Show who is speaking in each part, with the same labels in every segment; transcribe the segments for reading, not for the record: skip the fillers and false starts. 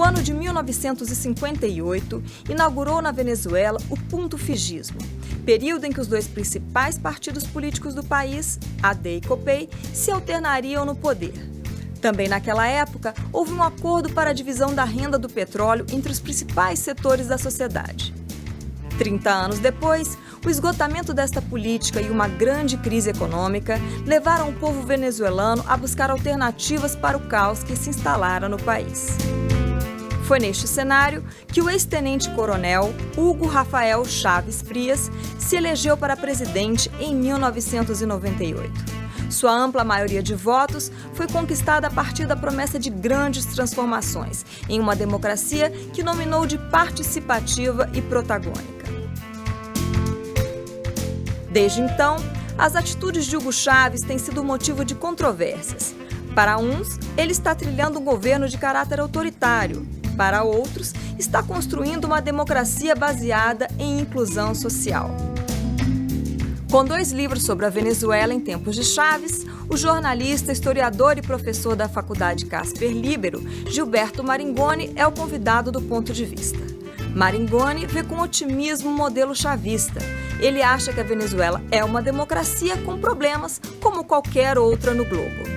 Speaker 1: ano de 1958 inaugurou na Venezuela o puntofijismo, período em que os dois principais partidos políticos do país, AD e COPEI, se alternariam no poder. Também naquela época, houve um acordo para a divisão da renda do petróleo entre os principais setores da sociedade. 30 anos depois, o esgotamento desta política e uma grande crise econômica levaram o povo venezuelano a buscar alternativas para o caos que se instalara no país. Foi neste cenário que o ex-tenente-coronel Hugo Rafael Chávez Frias se elegeu para presidente em 1998. Sua ampla maioria de votos foi conquistada a partir da promessa de grandes transformações em uma democracia que nominou de participativa e protagônica. Desde então, as atitudes de Hugo Chávez têm sido motivo de controvérsias. Para uns, ele está trilhando um governo de caráter autoritário. Para outros, está construindo uma democracia baseada em inclusão social. Com 2 livros sobre a Venezuela em tempos de Chávez, o jornalista, historiador e professor da Faculdade Casper Líbero, Gilberto Maringoni, é o convidado do Ponto de Vista. Maringoni vê com otimismo o modelo chavista. Ele acha que a Venezuela é uma democracia com problemas como qualquer outra no globo.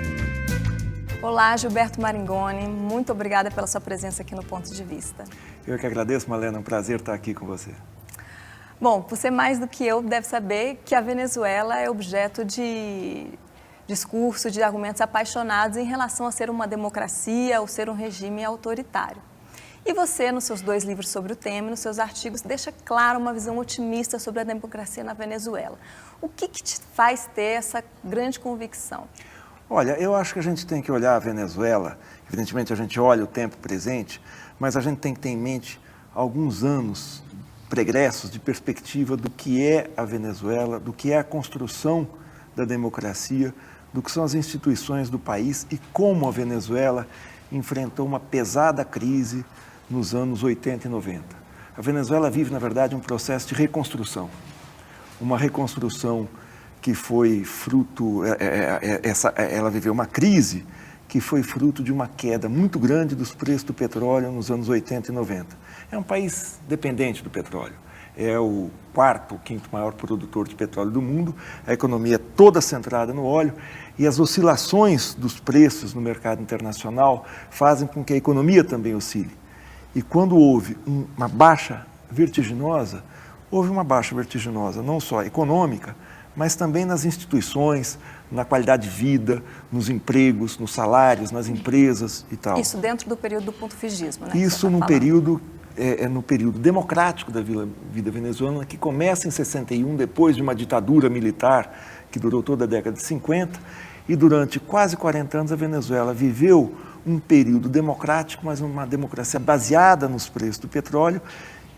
Speaker 1: Olá, Gilberto Maringoni. Muito obrigada pela sua presença aqui no Ponto de Vista.
Speaker 2: Eu que agradeço, Malena. É um prazer estar aqui com você.
Speaker 1: Bom, você mais do que eu deve saber que a Venezuela é objeto de discurso, de argumentos apaixonados em relação a ser uma democracia ou ser um regime autoritário. E você, nos seus 2 livros sobre o tema, nos seus artigos, deixa clara uma visão otimista sobre a democracia na Venezuela. O que te faz ter essa grande convicção?
Speaker 2: Olha, eu acho que a gente tem que olhar a Venezuela, evidentemente a gente olha o tempo presente, mas a gente tem que ter em mente alguns anos pregressos de perspectiva do que é a Venezuela, do que é a construção da democracia, do que são as instituições do país e como a Venezuela enfrentou uma pesada crise nos anos 80 e 90. A Venezuela vive, na verdade, um processo de reconstrução. Uma reconstrução que foi fruto, ela viveu uma crise que foi fruto de uma queda muito grande dos preços do petróleo nos anos 80 e 90. É um país dependente do petróleo. É o 4º ou 5º maior produtor de petróleo do mundo, a economia é toda centrada no óleo e as oscilações dos preços no mercado internacional fazem com que a economia também oscile. E quando houve uma baixa vertiginosa, não só econômica, mas também nas instituições, na qualidade de vida, nos empregos, nos salários, nas empresas e tal.
Speaker 1: Isso dentro do período do puntofijismo, né?
Speaker 2: Isso no período democrático da vida venezuelana, que começa em 61, depois de uma ditadura militar que durou toda a década de 50, e durante quase 40 anos a Venezuela viveu um período democrático, mas uma democracia baseada nos preços do petróleo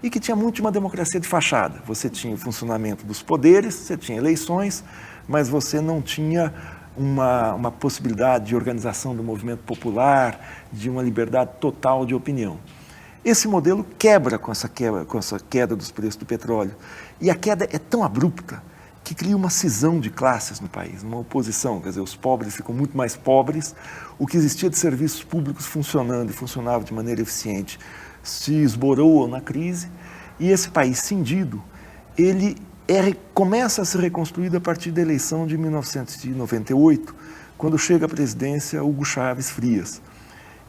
Speaker 2: e que tinha muito de uma democracia de fachada. Você tinha o funcionamento dos poderes, você tinha eleições, mas você não tinha uma possibilidade de organização do movimento popular, de uma liberdade total de opinião. Esse modelo quebra com essa queda dos preços do petróleo. E a queda é tão abrupta que cria uma cisão de classes no país, uma oposição. Quer dizer, os pobres ficam muito mais pobres, o que existia de serviços públicos funcionando e funcionava de maneira eficiente se esboroa na crise, e esse país cindido, ele começa a ser reconstruído a partir da eleição de 1998, quando chega à presidência Hugo Chávez Frias.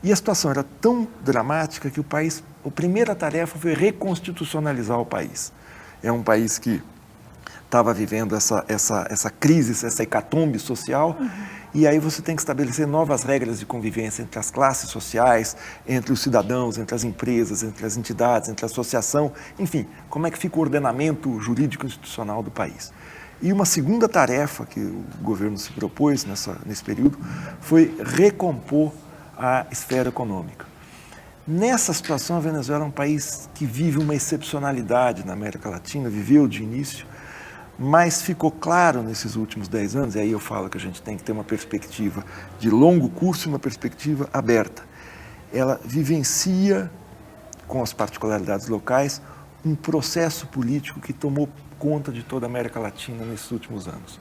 Speaker 2: E a situação era tão dramática que a primeira tarefa foi reconstitucionalizar o país. É um país que estava vivendo essa crise, essa hecatombe social, e aí você tem que estabelecer novas regras de convivência entre as classes sociais, entre os cidadãos, entre as empresas, entre as entidades, entre a associação, enfim, como é que fica o ordenamento jurídico institucional do país. E uma segunda tarefa que o governo se propôs nesse período foi recompor a esfera econômica. Nessa situação, a Venezuela é um país que vive uma excepcionalidade na América Latina, viveu de início, mas ficou claro nesses últimos 10 anos, e aí eu falo que a gente tem que ter uma perspectiva de longo curso e uma perspectiva aberta. Ela vivencia, com as particularidades locais, um processo político que tomou conta de toda a América Latina nesses últimos anos.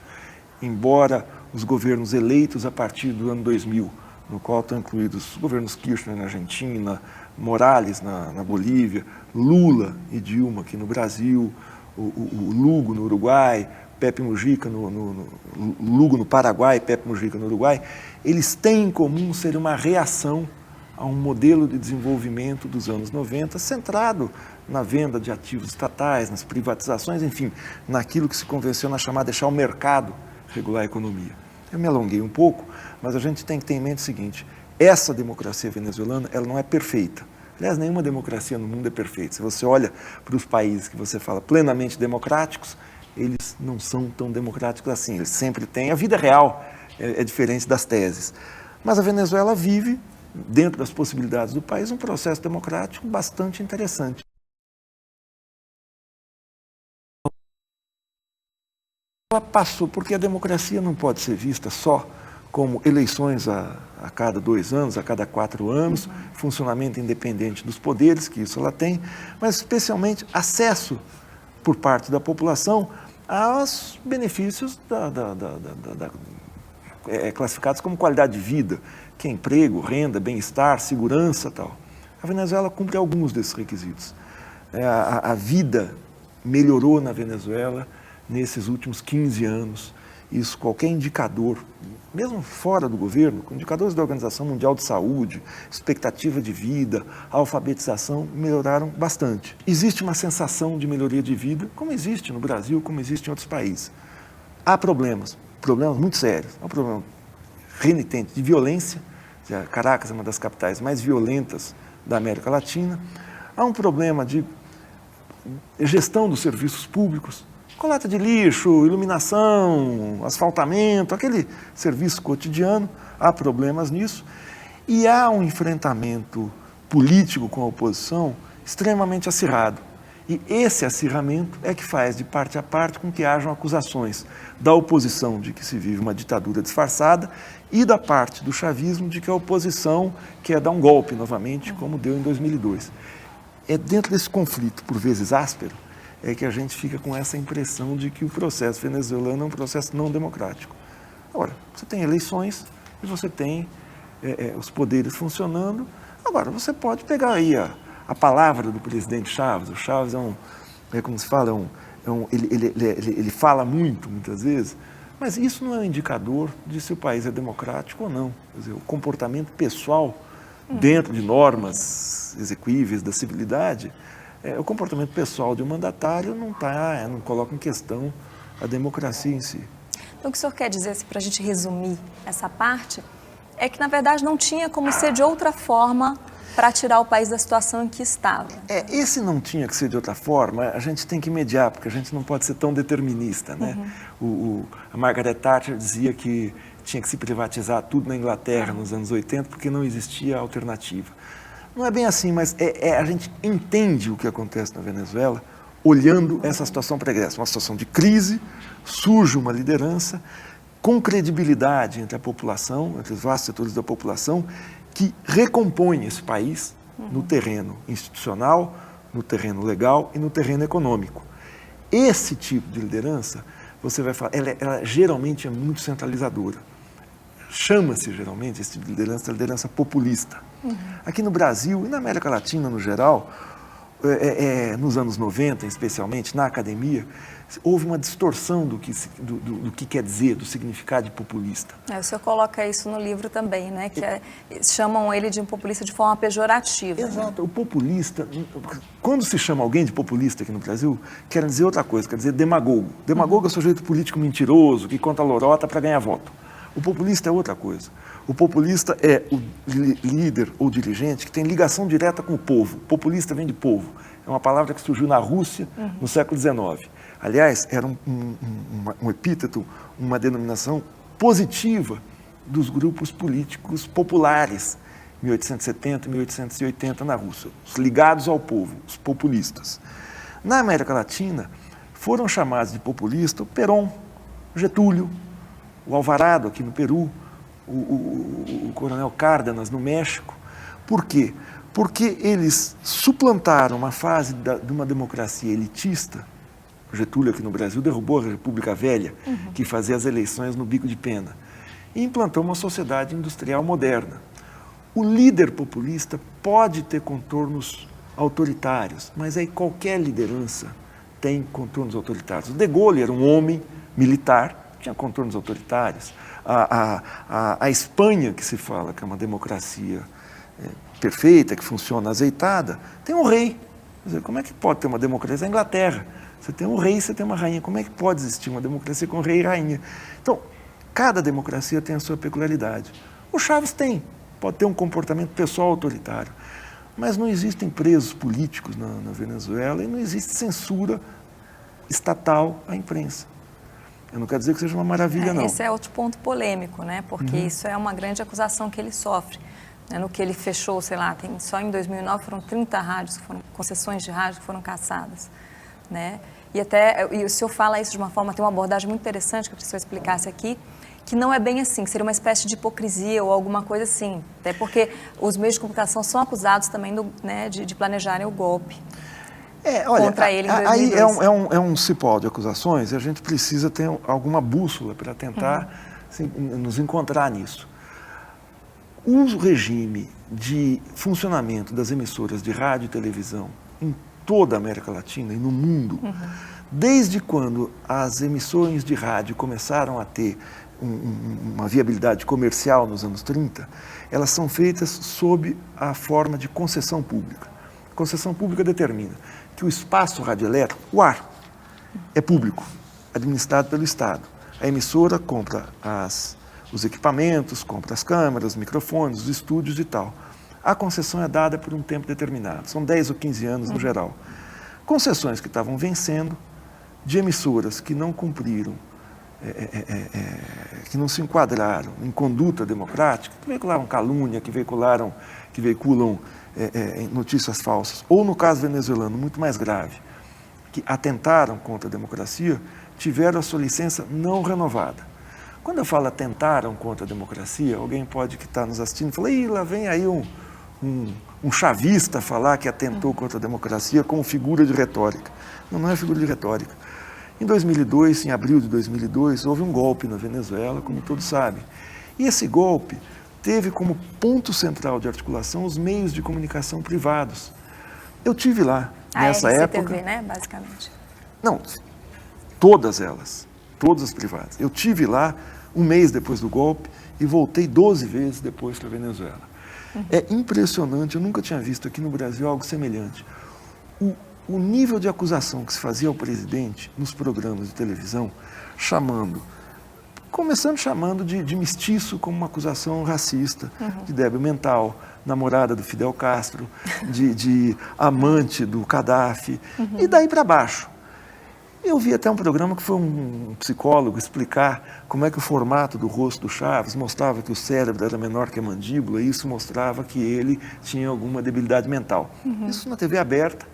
Speaker 2: Embora os governos eleitos a partir do ano 2000 no qual estão incluídos os governos Kirchner na Argentina, Morales na Bolívia, Lula e Dilma aqui no Brasil, o Lugo no Uruguai, Pepe Mujica Lugo no Paraguai, Pepe Mujica no Uruguai, eles têm em comum ser uma reação a um modelo de desenvolvimento dos anos 90 centrado na venda de ativos estatais, nas privatizações, enfim, naquilo que se convenciona a chamar deixar o mercado regular a economia. Eu me alonguei um pouco, mas a gente tem que ter em mente o seguinte: essa democracia venezuelana, ela não é perfeita. Aliás, nenhuma democracia no mundo é perfeita. Se você olha para os países que você fala plenamente democráticos, eles não são tão democráticos assim. Eles sempre têm. A vida real é diferente das teses. Mas a Venezuela vive, dentro das possibilidades do país, um processo democrático bastante interessante. Ela passou, porque a democracia não pode ser vista só como eleições a cada 2 anos, a cada 4 anos, funcionamento independente dos poderes, que isso ela tem, mas especialmente acesso por parte da população aos benefícios classificados como qualidade de vida, que é emprego, renda, bem-estar, segurança e tal. A Venezuela cumpre alguns desses requisitos. A vida melhorou na Venezuela nesses últimos 15 anos. Isso, qualquer indicador, mesmo fora do governo, indicadores da Organização Mundial de Saúde, expectativa de vida, alfabetização, melhoraram bastante. Existe uma sensação de melhoria de vida, como existe no Brasil, como existe em outros países. Há problemas muito sérios. Há um problema renitente de violência. Caracas é uma das capitais mais violentas da América Latina. Há um problema de gestão dos serviços públicos, coleta de lixo, iluminação, asfaltamento, aquele serviço cotidiano. Há problemas nisso. E há um enfrentamento político com a oposição extremamente acirrado. E esse acirramento é que faz, de parte a parte, com que hajam acusações da oposição de que se vive uma ditadura disfarçada e da parte do chavismo de que a oposição quer dar um golpe novamente, como deu em 2002. É dentro desse conflito, por vezes áspero, é que a gente fica com essa impressão de que o processo venezuelano é um processo não democrático. Agora, você tem eleições e você tem os poderes funcionando. Agora, você pode pegar aí a palavra do presidente Chávez. O Chávez como se fala, ele fala muitas vezes, mas isso não é um indicador de se o país é democrático ou não. Quer dizer, o comportamento pessoal, dentro de normas exequíveis da civilidade, o comportamento pessoal de um mandatário não coloca em questão a democracia em si.
Speaker 1: Então, o que o senhor quer dizer, para a gente resumir essa parte, é que, na verdade, não tinha como ser de outra forma para tirar o país da situação em que estava.
Speaker 2: Esse não tinha que ser de outra forma, a gente tem que mediar, porque a gente não pode ser tão determinista, né? A Margaret Thatcher dizia que tinha que se privatizar tudo na Inglaterra nos anos 80 porque não existia alternativa. Não é bem assim, mas a gente entende o que acontece na Venezuela olhando essa situação pregressa, uma situação de crise, surge uma liderança com credibilidade entre a população, entre os vastos setores da população, que recompõe esse país no terreno institucional, no terreno legal e no terreno econômico. Esse tipo de liderança, você vai falar, ela geralmente é muito centralizadora. Chama-se geralmente esse tipo de liderança populista. Aqui no Brasil e na América Latina no geral, nos anos 90 especialmente, na academia, houve uma distorção do que quer dizer, do significado de populista.
Speaker 1: O senhor coloca isso no livro também, né? Que chamam ele de um populista de forma pejorativa.
Speaker 2: Exato. Né? O populista, quando se chama alguém de populista aqui no Brasil, quer dizer outra coisa, quer dizer demagogo. Demagogo é o sujeito político mentiroso, que conta lorota para ganhar voto. O populista é outra coisa. O populista é o líder ou dirigente que tem ligação direta com o povo. Populista vem de povo. É uma palavra que surgiu na Rússia no século XIX. Aliás, era um epíteto, uma denominação positiva dos grupos políticos populares, 1870 e 1880 na Rússia, os ligados ao povo, os populistas. Na América Latina, foram chamados de populista o Perón, o Getúlio, o Alvarado aqui no Peru, o Coronel Cárdenas no México. Por quê? Porque eles suplantaram uma fase de uma democracia elitista. O Getúlio aqui no Brasil derrubou a República Velha, que fazia as eleições no bico de pena. e implantou uma sociedade industrial moderna. O líder populista pode ter contornos autoritários, mas aí qualquer liderança tem contornos autoritários. O De Gaulle era um homem militar, tinha contornos autoritários. A Espanha, que se fala que é uma democracia perfeita, que funciona azeitada, tem um rei. Quer dizer, como é que pode ter uma democracia? A Inglaterra, você tem um rei, você tem uma rainha. Como é que pode existir uma democracia com rei e rainha? Então, cada democracia tem a sua peculiaridade. O Chávez pode ter um comportamento pessoal autoritário, mas não existem presos políticos na Venezuela e não existe censura estatal à imprensa. Eu não quero dizer que seja uma maravilha, não.
Speaker 1: Esse é outro ponto polêmico, né? Porque isso é uma grande acusação que ele sofre. No que ele fechou, sei lá, só em 2009 foram 30 rádios, concessões de rádio que foram cassadas, né? E o senhor fala isso de uma forma, tem uma abordagem muito interessante que eu preciso explicasse aqui, que não é bem assim, que seria uma espécie de hipocrisia ou alguma coisa assim, até porque os meios de comunicação são acusados também de planejarem o golpe.
Speaker 2: Olha,
Speaker 1: contra ele em 2002.
Speaker 2: Aí é um cipó de acusações e a gente precisa ter alguma bússola para tentar nos encontrar nisso. O regime de funcionamento das emissoras de rádio e televisão em toda a América Latina e no mundo, desde quando as emissões de rádio começaram a ter uma viabilidade comercial nos anos 30, elas são feitas sob a forma de concessão pública. A concessão pública determina que o espaço radioelétrico, o ar, é público, administrado pelo Estado. A emissora compra os equipamentos, compra as câmeras, os microfones, os estúdios e tal. A concessão é dada por um tempo determinado, são 10 ou 15 anos no geral. Concessões que estavam vencendo, de emissoras que não cumpriram, que não se enquadraram em conduta democrática, que veicularam calúnia, que veiculam notícias falsas, ou no caso venezuelano, muito mais grave, que atentaram contra a democracia, tiveram a sua licença não renovada. Quando eu falo atentaram contra a democracia, alguém pode que está nos assistindo falar, lá vem aí um chavista falar que atentou contra a democracia como figura de retórica. Não é figura de retórica. Em 2002, em abril de 2002, houve um golpe na Venezuela, como todos sabem. E esse golpe teve como ponto central de articulação os meios de comunicação privados. Eu tive lá, nessa época...
Speaker 1: RCTV, né, basicamente?
Speaker 2: Não, todas elas, todas as privadas. Eu tive lá um mês depois do golpe e voltei 12 vezes depois para a Venezuela. É impressionante, eu nunca tinha visto aqui no Brasil algo semelhante. O nível de acusação que se fazia ao presidente nos programas de televisão, começando chamando de mestiço como uma acusação racista, de débil mental, namorada do Fidel Castro, de amante do Gaddafi, e daí para baixo. Eu vi até um programa que foi um psicólogo explicar como é que o formato do rosto do Chávez mostrava que o cérebro era menor que a mandíbula, e isso mostrava que ele tinha alguma debilidade mental. Isso na TV aberta.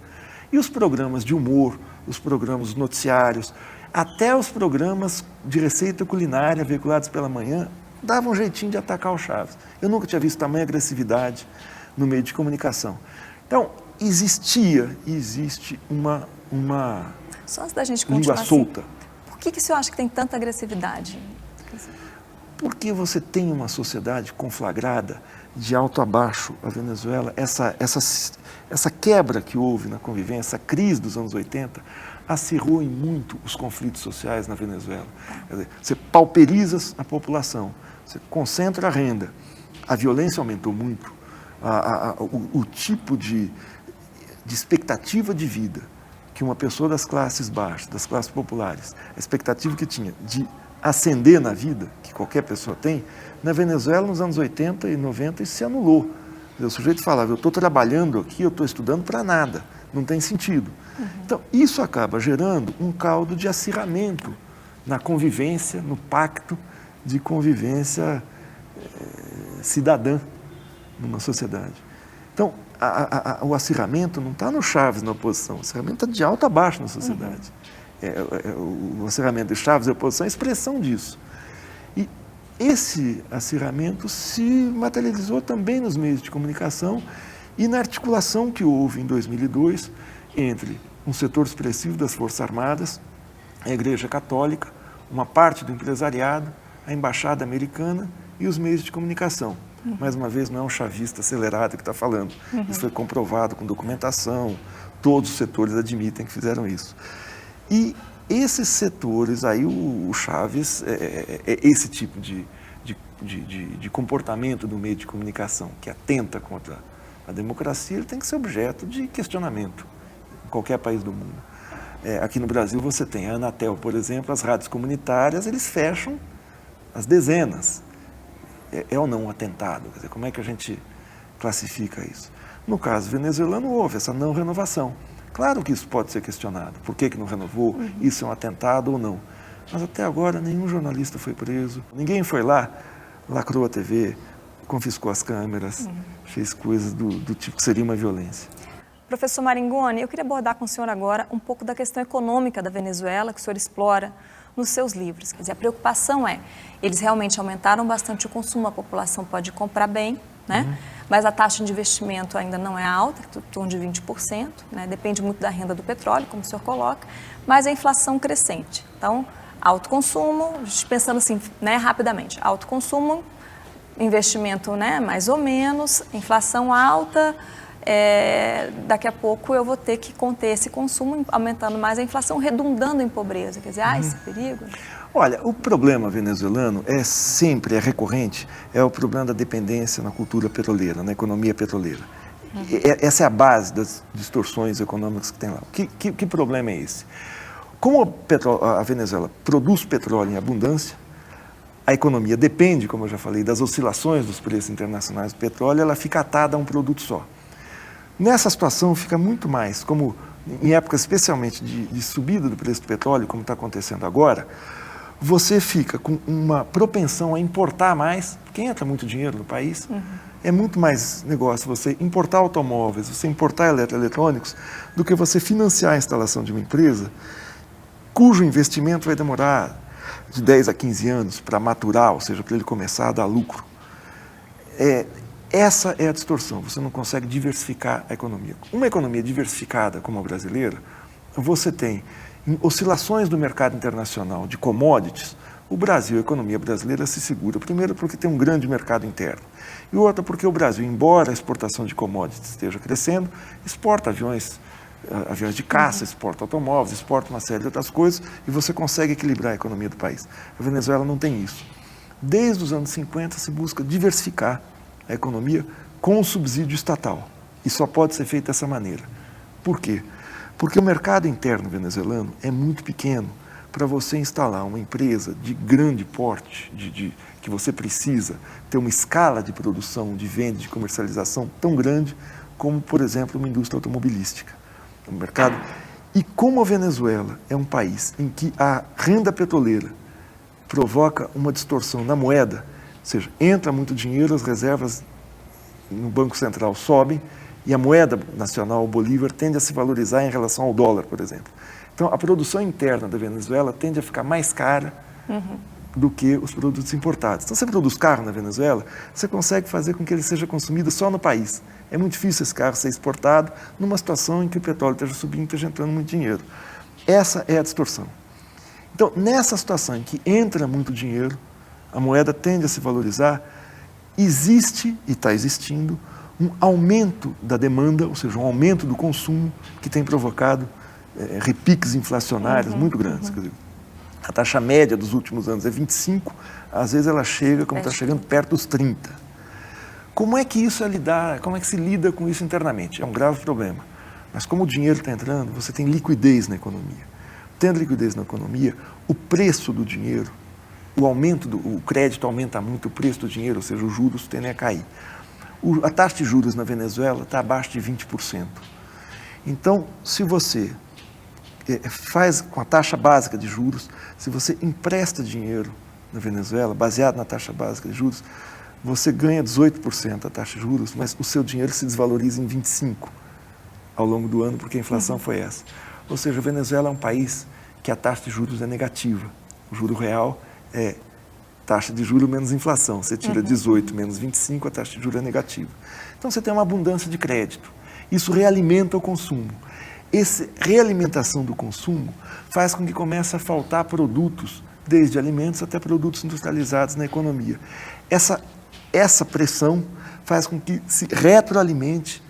Speaker 2: E os programas de humor, os programas noticiários, até os programas de receita culinária veiculados pela manhã, davam um jeitinho de atacar o Chávez. Eu nunca tinha visto tamanha agressividade no meio de comunicação. Então, existe uma
Speaker 1: Só antes da gente
Speaker 2: língua
Speaker 1: continuar
Speaker 2: solta.
Speaker 1: Assim, por que o senhor acha que tem tanta agressividade?
Speaker 2: Porque você tem uma sociedade conflagrada de alto a baixo. A Venezuela, essa quebra que houve na convivência, essa crise dos anos 80, acirrou em muito os conflitos sociais na Venezuela. Quer dizer, você pauperiza a população, você concentra a renda, a violência aumentou muito, o tipo de expectativa de vida que uma pessoa das classes baixas, das classes populares, a expectativa que tinha de ascender na vida, que qualquer pessoa tem, na Venezuela nos anos 80 e 90 isso se anulou. O sujeito falava, eu estou trabalhando aqui, eu estou estudando para nada, não tem sentido. Então, isso acaba gerando um caldo de acirramento na convivência, no pacto de convivência cidadã numa sociedade. Então, o acirramento não está no Chávez na oposição, o acirramento está de alto a baixo na sociedade. O acirramento de Chávez e a oposição é a expressão disso. E esse acirramento se materializou também nos meios de comunicação e na articulação que houve em 2002 entre um setor expressivo das Forças Armadas, a Igreja Católica, uma parte do empresariado, a embaixada americana e os meios de comunicação. Mais uma vez, não é um chavista acelerado que está falando. Isso foi comprovado com documentação, todos os setores admitem que fizeram isso. E esses setores, aí o Chaves, esse tipo de comportamento do meio de comunicação que atenta contra a democracia, ele tem que ser objeto de questionamento em qualquer país do mundo. Aqui no Brasil você tem a Anatel, por exemplo, as rádios comunitárias, eles fecham as dezenas. É ou não um atentado? Quer dizer, como é que a gente classifica isso? No caso venezuelano, houve essa não renovação. Claro que isso pode ser questionado. Por que não renovou? Isso é um atentado ou não? Mas até agora nenhum jornalista foi preso. Ninguém foi lá, lacrou a TV, confiscou as câmeras, fez coisas do tipo que seria uma violência.
Speaker 1: Professor Maringoni, eu queria abordar com o senhor agora um pouco da questão econômica da Venezuela, que o senhor explora nos seus livros. Quer dizer, a preocupação eles realmente aumentaram bastante o consumo, a população pode comprar bem, né? Mas a taxa de investimento ainda não é alta, em torno de 20%, né? Depende muito da renda do petróleo, como o senhor coloca, mas a inflação crescente. Então, alto consumo, pensando assim, né, rapidamente, alto consumo, investimento, né, mais ou menos, inflação alta, daqui a pouco eu vou ter que conter esse consumo, aumentando mais a inflação, redundando em pobreza. Quer dizer, esse perigo.
Speaker 2: Olha, o problema venezuelano é recorrente, é o problema da dependência na cultura petroleira, na economia petroleira. Essa é a base das distorções econômicas que tem lá. Que problema é esse? Como a Venezuela produz petróleo em abundância, a economia depende, como eu já falei, das oscilações dos preços internacionais do petróleo, ela fica atada a um produto só. Nessa situação fica muito mais, como em épocas especialmente de subida do preço do petróleo, como está acontecendo agora, você fica com uma propensão a importar mais, porque entra muito dinheiro no país, é muito mais negócio você importar automóveis, você importar eletrônicos, do que você financiar a instalação de uma empresa cujo investimento vai demorar de 10 a 15 anos para maturar, ou seja, para ele começar a dar lucro. Essa é a distorção, você não consegue diversificar a economia. Uma economia diversificada como a brasileira, você tem oscilações do mercado internacional de commodities. O Brasil, a economia brasileira se segura, primeiro porque tem um grande mercado interno, e outra porque o Brasil, embora a exportação de commodities esteja crescendo, exporta aviões de caça, exporta automóveis, exporta uma série de outras coisas, e você consegue equilibrar a economia do país. A Venezuela não tem isso. Desde os anos 50 se busca diversificar a economia com o subsídio estatal, e só pode ser feito dessa maneira. Por quê? Porque o mercado interno venezuelano é muito pequeno para você instalar uma empresa de grande porte, que você precisa ter uma escala de produção, de venda, de comercialização tão grande como, por exemplo, uma indústria automobilística. O mercado. E como a Venezuela é um país em que a renda petroleira provoca uma distorção na moeda, ou seja, entra muito dinheiro, as reservas no Banco Central sobem, e a moeda nacional, o Bolívar, tende a se valorizar em relação ao dólar, por exemplo. Então, a produção interna da Venezuela tende a ficar mais cara do que os produtos importados. Então, você produz carro na Venezuela, você consegue fazer com que ele seja consumido só no país. É muito difícil esse carro ser exportado numa situação em que o petróleo esteja subindo e esteja entrando muito dinheiro. Essa é a distorção. Então, nessa situação em que entra muito dinheiro, a moeda tende a se valorizar, existe, e está existindo, um aumento da demanda, ou seja, um aumento do consumo que tem provocado repiques inflacionários muito grandes. Quer dizer, a taxa média dos últimos anos é 25, às vezes ela chega, como está chegando, perto dos 30. Como é que isso como é que se lida com isso internamente? É um grave problema. Mas como o dinheiro está entrando, você tem liquidez na economia. Tendo liquidez na economia, o preço do dinheiro, o crédito aumenta muito o preço do dinheiro, ou seja, os juros tendem a cair. A taxa de juros na Venezuela está abaixo de 20%. Então, se você faz com a taxa básica de juros, se você empresta dinheiro na Venezuela, baseado na taxa básica de juros, você ganha 18% a taxa de juros, mas o seu dinheiro se desvaloriza em 25% ao longo do ano, porque a inflação foi essa. Ou seja, a Venezuela é um país que a taxa de juros é negativa. O juro real é taxa de juros menos inflação. Você tira 18 menos 25, a taxa de juros é negativa. Então, você tem uma abundância de crédito. Isso realimenta o consumo. Essa realimentação do consumo faz com que comece a faltar produtos desde alimentos até produtos industrializados na economia. Essa pressão faz com que se retroalimente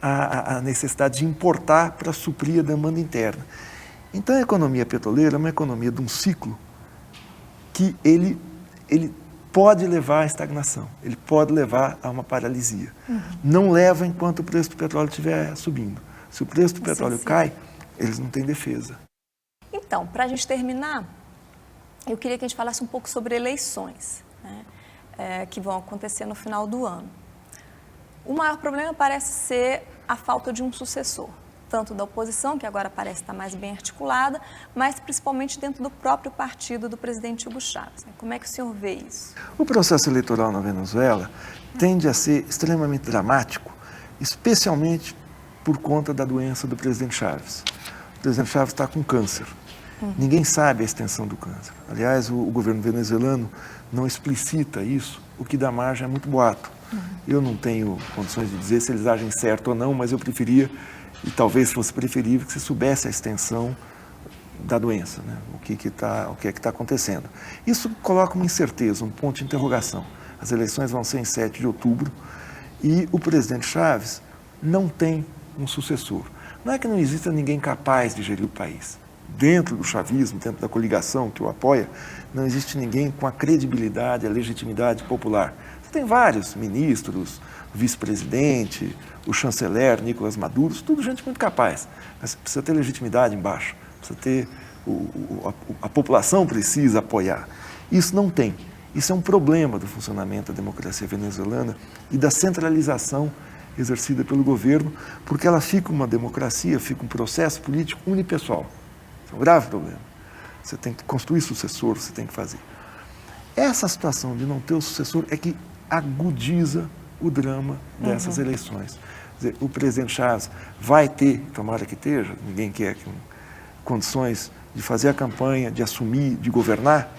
Speaker 2: a necessidade de importar para suprir a demanda interna. Então, a economia petroleira é uma economia de um ciclo que ele pode levar à estagnação, ele pode levar a uma paralisia. Não leva enquanto o preço do petróleo estiver subindo. Se o preço do petróleo cai, eles não têm defesa.
Speaker 1: Então, para a gente terminar, eu queria que a gente falasse um pouco sobre eleições, né, que vão acontecer no final do ano. O maior problema parece ser a falta de um sucessor, tanto da oposição, que agora parece estar mais bem articulada, mas principalmente dentro do próprio partido do presidente Hugo Chávez. Como é que o senhor vê isso?
Speaker 2: O processo eleitoral na Venezuela tende a ser extremamente dramático, especialmente por conta da doença do presidente Chávez. O presidente Chávez está com câncer. Ninguém sabe a extensão do câncer. Aliás, o governo venezuelano não explicita isso, o que dá margem é muito boato. Eu não tenho condições de dizer se eles agem certo ou não, mas eu preferia, e talvez fosse preferível, que se soubesse a extensão da doença, né? O que é que está acontecendo. Isso coloca uma incerteza, um ponto de interrogação. As eleições vão ser em 7 de outubro e o presidente Chávez não tem um sucessor. Não é que não exista ninguém capaz de gerir o país. Dentro do chavismo, dentro da coligação que o apoia, não existe ninguém com a credibilidade, a legitimidade popular. Você tem vários ministros, o vice-presidente, o chanceler Nicolás Maduro, tudo gente muito capaz, mas precisa ter legitimidade embaixo, precisa ter, a população precisa apoiar. Isso não tem. Isso é um problema do funcionamento da democracia venezuelana e da centralização exercida pelo governo, porque ela fica uma democracia, fica um processo político unipessoal. Isso é um grave problema. Você tem que construir sucessor, você tem que fazer. Essa situação de não ter o sucessor é que agudiza o drama dessas eleições. Quer dizer, o presidente Chávez vai ter, tomara que esteja, ninguém quer condições de fazer a campanha, de assumir, de governar.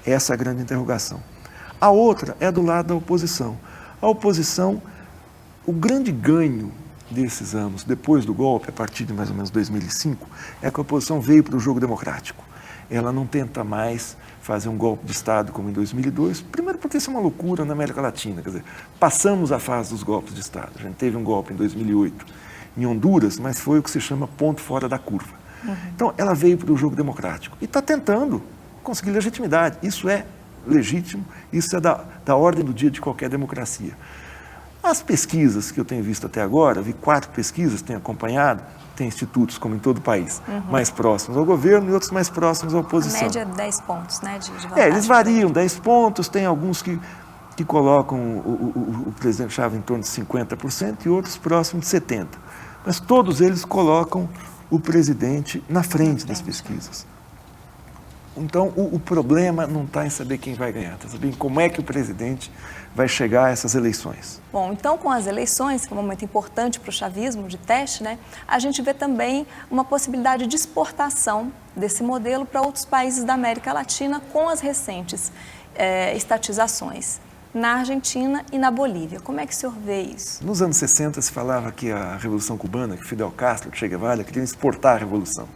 Speaker 2: Essa é a grande interrogação. A outra é do lado da oposição. A oposição, o grande ganho desses anos, depois do golpe, a partir de mais ou menos 2005, é que a oposição veio para o jogo democrático. Ela não tenta mais fazer um golpe de Estado como em 2002, primeiro porque isso é uma loucura na América Latina, quer dizer, passamos a fase dos golpes de Estado. A gente teve um golpe em 2008 em Honduras, mas foi o que se chama ponto fora da curva. Então, ela veio para o jogo democrático e está tentando conseguir legitimidade. Isso é legítimo, isso é da ordem do dia de qualquer democracia. As pesquisas que eu tenho visto até agora, vi 4 pesquisas, tenho acompanhado, tem institutos, como em todo o país, mais próximos ao governo e outros mais próximos à oposição.
Speaker 1: A média é 10 pontos, né? De vantagem.
Speaker 2: Eles variam, 10 pontos, tem alguns que colocam o presidente Chávez em torno de 50% e outros próximos de 70%. Mas todos eles colocam o presidente na frente das pesquisas. Então, o problema não está em saber quem vai ganhar, está em saber como é que o presidente vai chegar a essas eleições.
Speaker 1: Bom, então com as eleições, que é um momento importante para o chavismo, de teste, né, a gente vê também uma possibilidade de exportação desse modelo para outros países da América Latina com as recentes estatizações na Argentina e na Bolívia. Como é que o senhor vê isso?
Speaker 2: Nos anos 60 se falava que a Revolução Cubana, que Fidel Castro, que Che Guevara queriam exportar a Revolução.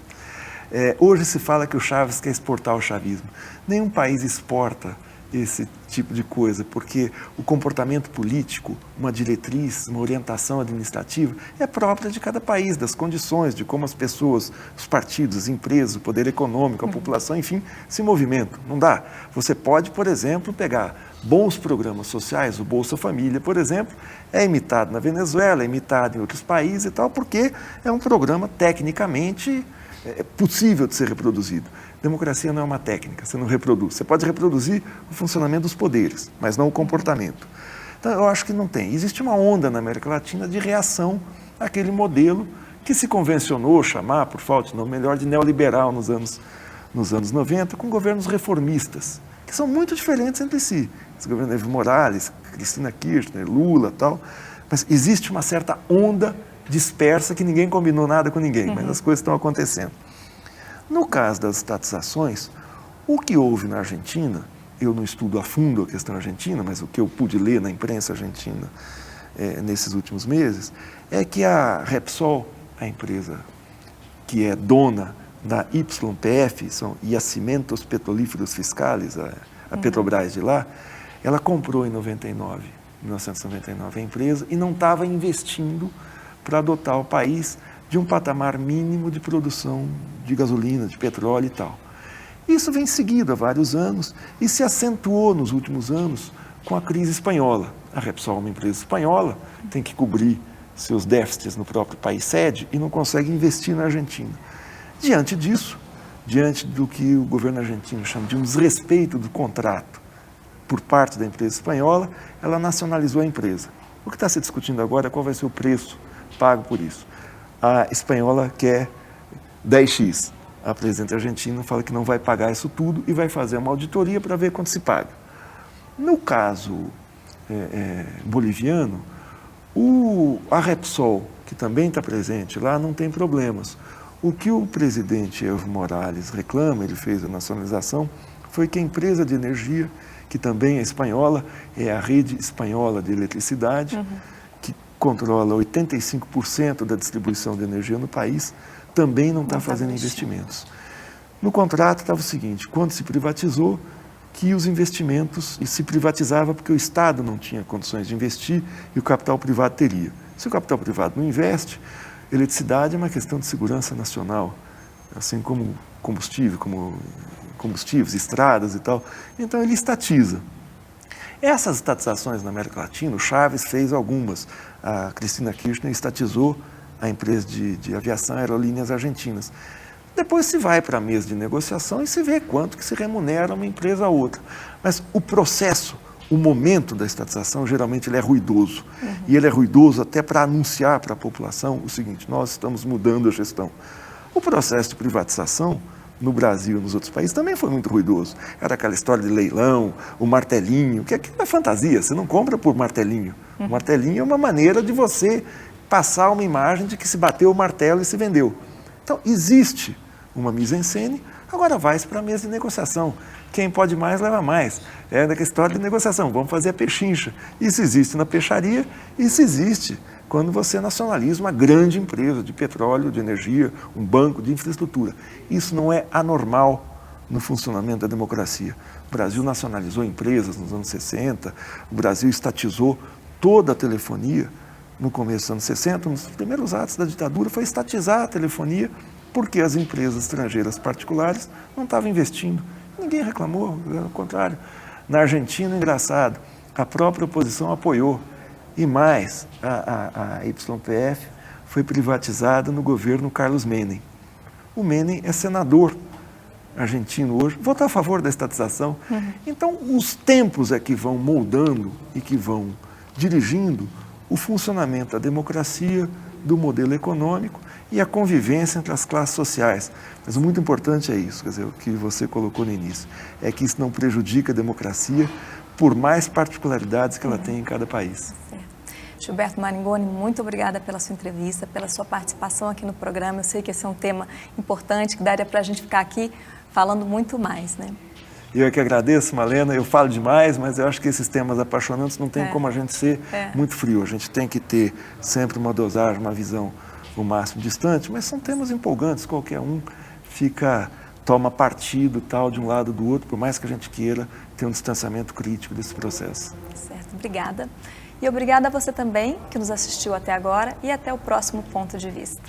Speaker 2: Hoje se fala que o Chávez quer exportar o chavismo. Nenhum país exporta esse tipo de coisa, porque o comportamento político, uma diretriz, uma orientação administrativa é própria de cada país, das condições, de como as pessoas, os partidos, as empresas, o poder econômico, a população, enfim, se movimentam. Não dá. Você pode, por exemplo, pegar bons programas sociais, o Bolsa Família, por exemplo, é imitado na Venezuela, é imitado em outros países e tal, porque é um programa tecnicamente possível de ser reproduzido. Democracia não é uma técnica, você não reproduz. Você pode reproduzir o funcionamento dos poderes, mas não o comportamento. Então, eu acho que não tem. Existe uma onda na América Latina de reação àquele modelo que se convencionou chamar, por falta de nome melhor, de neoliberal nos anos 90, com governos reformistas, que são muito diferentes entre si. Esse governo Evo Morales, Cristina Kirchner, Lula e tal. Mas existe uma certa onda dispersa que ninguém combinou nada com ninguém, mas as coisas estão acontecendo. No caso das estatizações, o que houve na Argentina, eu não estudo a fundo a questão argentina, mas o que eu pude ler na imprensa argentina nesses últimos meses, é que a Repsol, a empresa que é dona da YPF, são Yacimentos Petrolíferos Fiscales, a Petrobras de lá, ela comprou em 1999 a empresa e não estava investindo para dotar o país de um patamar mínimo de produção de gasolina, de petróleo e tal. Isso vem seguido há vários anos e se acentuou nos últimos anos com a crise espanhola. A Repsol é uma empresa espanhola, tem que cobrir seus déficits no próprio país sede e não consegue investir na Argentina. Diante disso, diante do que o governo argentino chama de um desrespeito do contrato por parte da empresa espanhola, ela nacionalizou a empresa. O que está se discutindo agora é qual vai ser o preço pago por isso. A espanhola quer 10x. A presidente argentina fala que não vai pagar isso tudo e vai fazer uma auditoria para ver quanto se paga. No caso boliviano, a Repsol, que também está presente lá, não tem problemas. O que o presidente Evo Morales reclama, ele fez a nacionalização, foi que a empresa de energia, que também é espanhola, é a Rede Espanhola de Eletricidade, que controla 85% da distribuição de energia no país, também não está fazendo investimentos. No contrato estava o seguinte, quando se privatizou, que os investimentos, e se privatizava porque o Estado não tinha condições de investir e o capital privado teria. Se o capital privado não investe, eletricidade é uma questão de segurança nacional, assim como combustíveis, estradas e tal. Então ele estatiza. Essas estatizações na América Latina, o Chaves fez algumas. A Cristina Kirchner estatizou a empresa de aviação Aerolíneas Argentinas. Depois se vai para a mesa de negociação e se vê quanto que se remunera uma empresa a outra. Mas o processo, o momento da estatização, geralmente ele é ruidoso. E ele é ruidoso até para anunciar para a população o seguinte, nós estamos mudando a gestão. O processo de privatização, no Brasil e nos outros países, também foi muito ruidoso. Era aquela história de leilão, o martelinho, que aquilo é fantasia, você não compra por martelinho. O martelinho é uma maneira de você passar uma imagem de que se bateu o martelo e se vendeu. Então, existe uma mise-en-scène, agora vai-se para a mesa de negociação. Quem pode mais, leva mais. É daquela história de negociação, vamos fazer a pechincha. Isso existe na peixaria, isso existe quando você nacionaliza uma grande empresa de petróleo, de energia, um banco de infraestrutura. Isso não é anormal no funcionamento da democracia. O Brasil nacionalizou empresas nos anos 60, o Brasil estatizou toda a telefonia no começo dos anos 60, nos primeiros atos da ditadura, foi estatizar a telefonia, porque as empresas estrangeiras particulares não estavam investindo. Ninguém reclamou, ao contrário. Na Argentina, engraçado, a própria oposição apoiou. E mais, a YPF foi privatizada no governo Carlos Menem. O Menem é senador argentino hoje, votou a favor da estatização. Então, os tempos é que vão moldando e que vão dirigindo o funcionamento da democracia, do modelo econômico e a convivência entre as classes sociais. Mas o muito importante é isso, quer dizer, o que você colocou no início, é que isso não prejudica a democracia, por mais particularidades que ela tem em cada país.
Speaker 1: Certo. Gilberto Maringoni, muito obrigada pela sua entrevista, pela sua participação aqui no programa. Eu sei que esse é um tema importante, que daria para a gente ficar aqui falando muito mais, né?
Speaker 2: Eu é que agradeço, Malena, eu falo demais, mas eu acho que esses temas apaixonantes não tem como a gente ser muito frio. A gente tem que ter sempre uma dosagem, uma visão o máximo distante, mas são temas empolgantes, qualquer um toma partido tal de um lado do outro, por mais que a gente queira ter um distanciamento crítico desse processo.
Speaker 1: Certo, obrigada. E obrigada a você também que nos assistiu até agora e até o próximo Ponto de Vista.